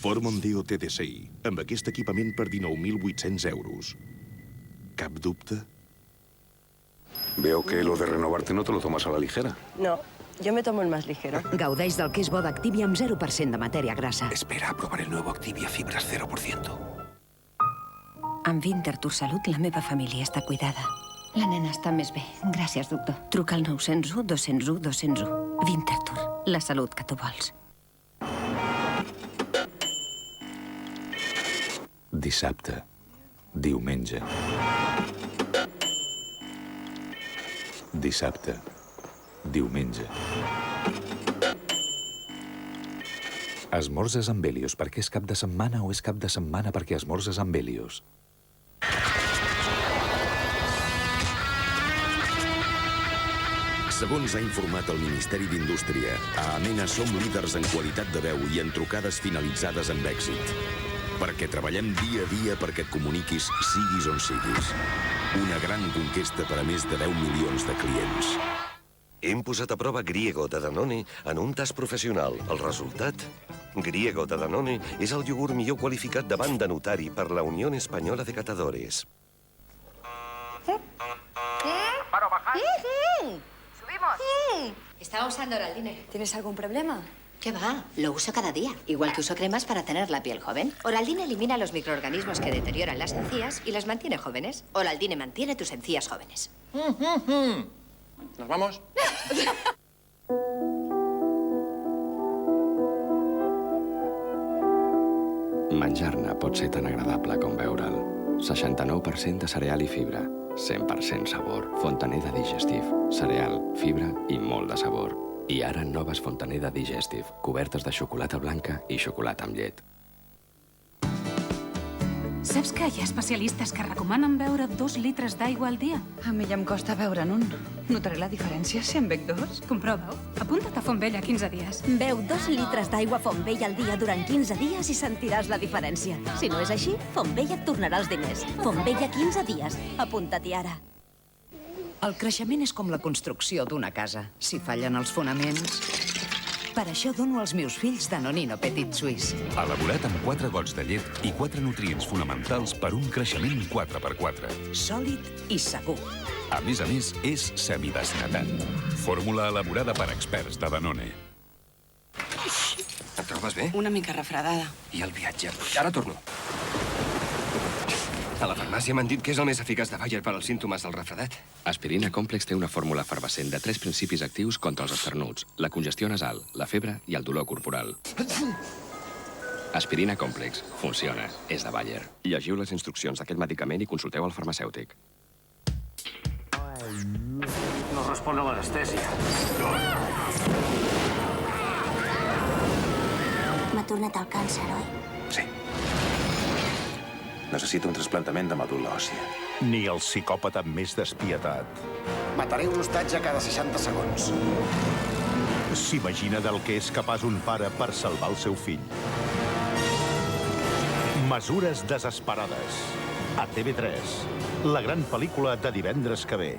Ford Mondeo TDCi, amb aquest equipament per 19.800 euros. Cap dubte? Veo que lo de renovarte no te lo tomas a la ligera. No, yo me tomo el más ligero. Gaudeix del que és bo d'Activia amb 0% de matèria grassa. Espera a probar el nuevo Activia Fibras 0%. Amb Winterthur Salut la meva família està cuidada. La nena està més bé. Gràcies, doctor. Truca al 901 201 201. Winterthur, la salut que tu vols. Dissabte, diumenge. Dissabte, diumenge. Esmorzes amb Helios perquè és cap de setmana o és cap de setmana perquè esmorzes amb Helios? Segons ha informat el Ministeri d'Indústria, a Amena som líders en qualitat de veu i en trucades finalitzades amb èxit. Perquè treballem dia a dia perquè et comuniquis siguis on siguis. Una gran conquesta per a més de 10 milions de clients. Hem posat a prova Griego de Danone en un tast professional. El resultat? Griego de Danone és el iogurt millor qualificat davant de notari per la Unió Espanyola de Catadores. Paro, bajad. Subimos. Estaba usando Oraldine. ¿Tienes algún problema? ¿Qué va? Lo uso cada día. Igual que uso cremas para tener la piel joven. Oraldine elimina los microorganismos que deterioran las encías y las mantiene jóvenes. Oraldine mantiene tus encías jóvenes. ¿Nos vamos? Menjar-ne pot ser tan agradable com beure'l. 69% de cereal i fibra. 100% sabor. Fontaneda Digestive. Cereal, fibra i molt de sabor. I ara noves Fontaneda Digestive, cobertes de xocolata blanca i xocolata amb llet. Saps que hi ha especialistes que recomanen beure 2 litres d'aigua al dia? A mi ja em costa beure'n un. Notaré la diferència si en bec 2? Comprova-ho. Apunta't a Fontvella 15 dies. Beu 2 litres d'aigua Fontvella al dia durant 15 dies i sentiràs la diferència. Si no és així, Fontvella et tornarà els diners. Fontvella 15 dies. Apunta-t'hi ara. El creixement és com la construcció d'una casa. Si fallen els fonaments... Per això dono als meus fills Danonino Petit Suisse. Elaborat amb 4 gots de llet i 4 nutrients fonamentals per un creixement 4x4. Sòlid i segur. A més, és semidesnatat. Fórmula elaborada per experts de Danone. Et trobes bé? Una mica refredada. I el viatge? Ara torno. A la farmàcia m'han dit que és el més eficaç de Bayer per als símptomes del refredat. Aspirina Complex té una fórmula efervescent de 3 principis actius contra els esternuts, la congestió nasal, la febre i el dolor corporal. Aspirina Complex. Funciona. És de Bayer. Llegiu les instruccions d'aquest medicament i consulteu al farmacèutic. No respon a l'anestèsia. M'ha tornat el càncer, oi? Sí. Necessito un trasplantament de medul·la òssia. Ni el psicòpata més despietat Mataré un hostatge cada 60 segons. s'imagina del que és capaç un pare per salvar el seu fill. Mesures desesperades. A TV3. La gran pel·lícula de divendres que ve.